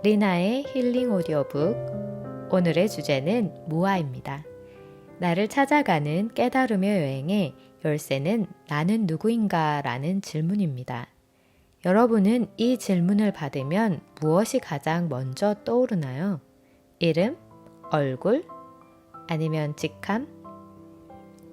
리나의 힐링 오디오북. 오늘의 주제는 무아입니다. 나를 찾아가는 깨달음의 여행의 열쇠는 나는 누구인가? 라는 질문입니다. 여러분은 이 질문을 받으면 무엇이 가장 먼저 떠오르나요? 이름? 얼굴? 아니면 직함?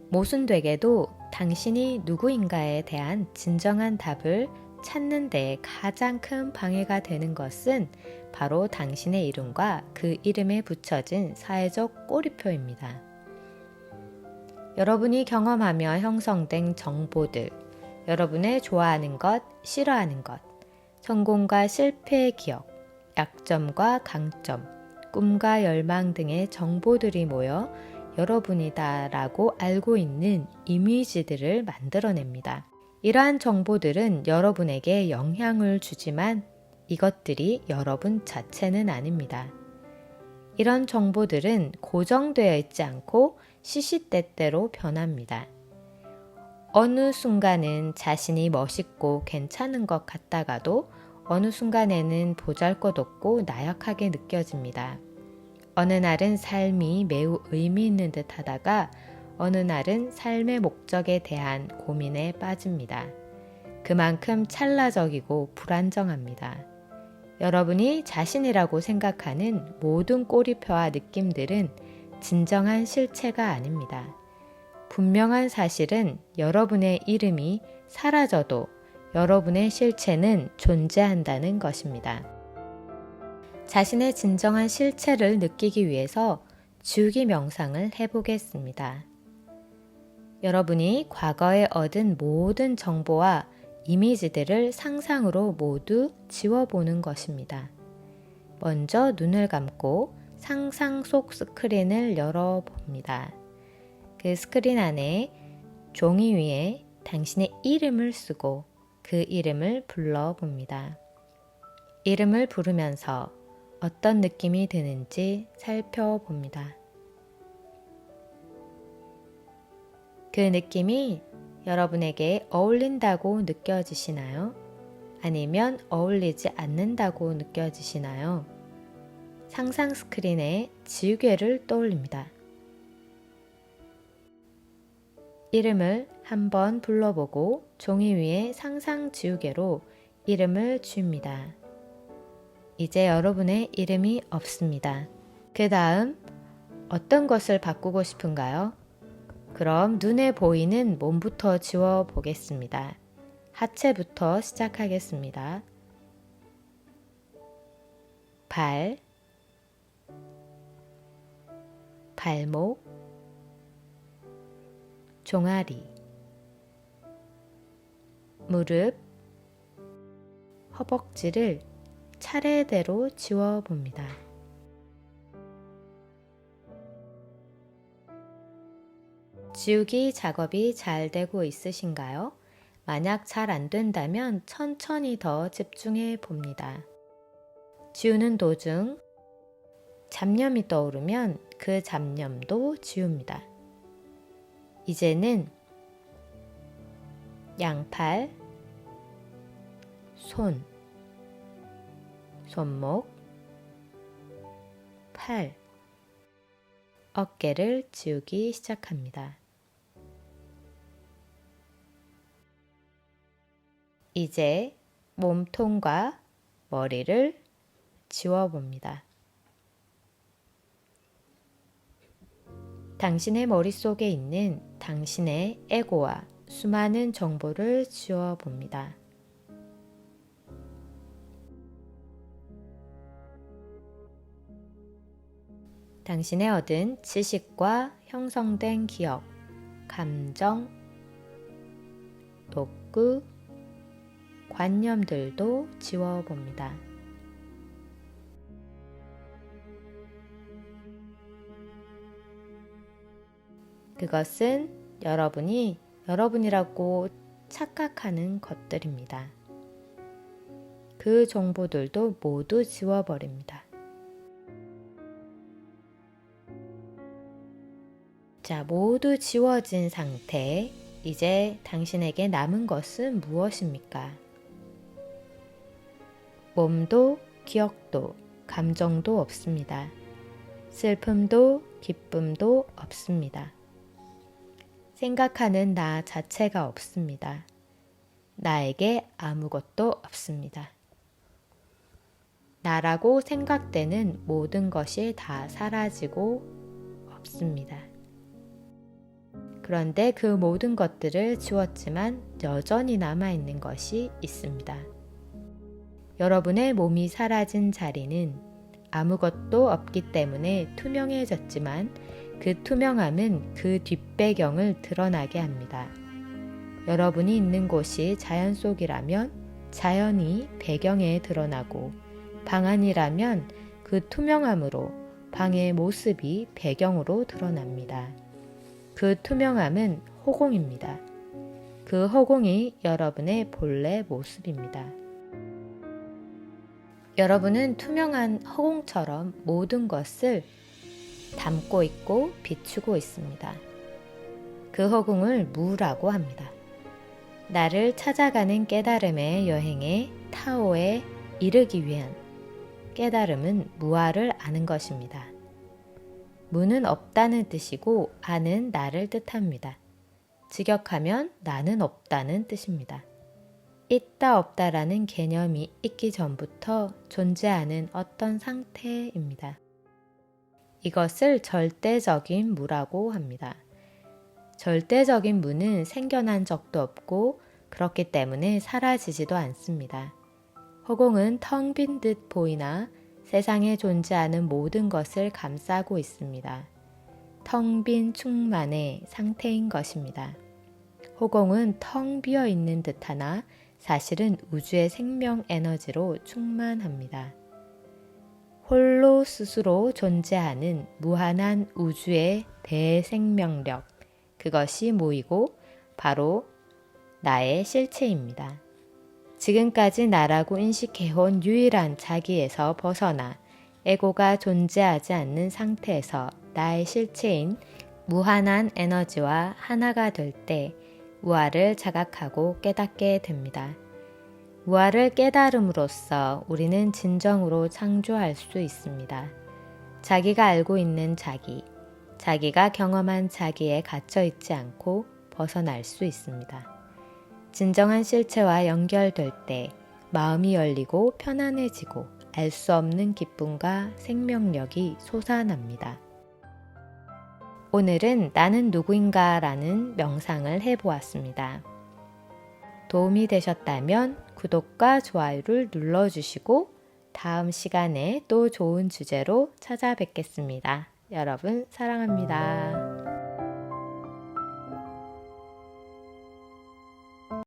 모순되게도 당신이 누구인가에 대한 진정한 답을 찾는 데 가장 큰 방해가 되는 것은 바로 당신의 이름과 그 이름에 붙여진 사회적 꼬리표입니다. 여러분이 경험하며 형성된 정보들, 여러분의 좋아하는 것, 싫어하는 것, 성공과 실패의 기억, 약점과 강점, 꿈과 열망 등의 정보들이 모여 여러분이다라고 알고 있는 이미지들을 만들어냅니다. 이러한 정보들은 여러분에게 영향을 주지만 이것들이 여러분 자체는 아닙니다. 이런 정보들은 고정되어 있지 않고 시시때때로 변합니다. 어느 순간은 자신이 멋있고 괜찮은 것 같다가도 어느 순간에는 보잘것없고 나약하게 느껴집니다. 어느 날은 삶이 매우 의미 있는 듯 하다가 어느 날은 삶의 목적에 대한 고민에 빠집니다. 그만큼 찰나적이고 불안정합니다. 여러분이 자신이라고 생각하는 모든 꼬리표와 느낌들은 진정한 실체가 아닙니다. 분명한 사실은 여러분의 이름이 사라져도 여러분의 실체는 존재한다는 것입니다. 자신의 진정한 실체를 느끼기 위해서 지우기 명상을 해보겠습니다. 여러분이 과거에 얻은 모든 정보와 이미지들을 상상으로 모두 지워보는 것입니다. 먼저 눈을 감고 상상 속 스크린을 열어봅니다. 그 스크린 안에 종이 위에 당신의 이름을 쓰고 그 이름을 불러봅니다. 이름을 부르면서 어떤 느낌이 드는지 살펴봅니다. 그 느낌이 여러분에게 어울린다고 느껴지시나요? 아니면 어울리지 않는다고 느껴지시나요? 상상 스크린에 지우개를 떠올립니다. 이름을 한번 불러보고 종이 위에 상상 지우개로 이름을 지웁니다. 이제 여러분의 이름이 없습니다. 그 다음 어떤 것을 바꾸고 싶은가요? 그럼 눈에 보이는 몸부터 지워보겠습니다. 하체부터 시작하겠습니다. 발, 발목, 종아리, 무릎, 허벅지를 차례대로 지워봅니다. 지우기 작업이 잘 되고 있으신가요? 만약 잘 안 된다면 천천히 더 집중해 봅니다. 지우는 도중 잡념이 떠오르면 그 잡념도 지웁니다. 이제는 양팔, 손, 손목, 팔, 어깨를 지우기 시작합니다. 이제 몸통과 머리를 지워봅니다. 당신의 머릿속에 있는 당신의 에고와 수많은 정보를 지워봅니다. 당신의 얻은 지식과 형성된 기억, 감정, 욕구, 관념들도 지워봅니다. 그것은 여러분이 여러분이라고 착각하는 것들입니다. 그 정보들도 모두 지워버립니다. 자, 모두 지워진 상태. 이제 당신에게 남은 것은 무엇입니까? 몸도 기억도 감정도 없습니다. 슬픔도 기쁨도 없습니다. 생각하는 나 자체가 없습니다. 나에게 아무것도 없습니다. 나라고 생각되는 모든 것이 다 사라지고 없습니다. 그런데 그 모든 것들을 지웠지만 여전히 남아있는 것이 있습니다. 여러분의 몸이 사라진 자리는 아무것도 없기 때문에 투명해졌지만 그 투명함은 그 뒷배경을 드러나게 합니다. 여러분이 있는 곳이 자연 속이라면 자연이 배경에 드러나고 방 안이라면 그 투명함으로 방의 모습이 배경으로 드러납니다. 그 투명함은 허공입니다. 그 허공이 여러분의 본래 모습입니다. 여러분은 투명한 허공처럼 모든 것을 담고 있고 비추고 있습니다. 그 허공을 무라고 합니다. 나를 찾아가는 깨달음의 여행에 타오에 이르기 위한 깨달음은 무아를 아는 것입니다. 무는 없다는 뜻이고 아는 나를 뜻합니다. 직역하면 나는 없다는 뜻입니다. 있다 없다라는 개념이 있기 전부터 존재하는 어떤 상태입니다. 이것을 절대적인 무라고 합니다. 절대적인 무는 생겨난 적도 없고 그렇기 때문에 사라지지도 않습니다. 허공은 텅 빈 듯 보이나 세상에 존재하는 모든 것을 감싸고 있습니다. 텅 빈 충만의 상태인 것입니다. 허공은 텅 비어 있는 듯하나 사실은 우주의 생명 에너지로 충만합니다. 홀로 스스로 존재하는 무한한 우주의 대생명력, 그것이 모이고 바로 나의 실체입니다. 지금까지 나라고 인식해온 유일한 자기에서 벗어나 에고가 존재하지 않는 상태에서 나의 실체인 무한한 에너지와 하나가 될 때 무아를 자각하고 깨닫게 됩니다. 무아를 깨달음으로써 우리는 진정으로 창조할 수 있습니다. 자기가 알고 있는 자기, 자기가 경험한 자기에 갇혀 있지 않고 벗어날 수 있습니다. 진정한 실체와 연결될 때 마음이 열리고 편안해지고 알 수 없는 기쁨과 생명력이 솟아납니다. 오늘은 나는 누구인가 라는 명상을 해보았습니다. 도움이 되셨다면 구독과 좋아요를 눌러주시고 다음 시간에 또 좋은 주제로 찾아뵙겠습니다. 여러분 사랑합니다.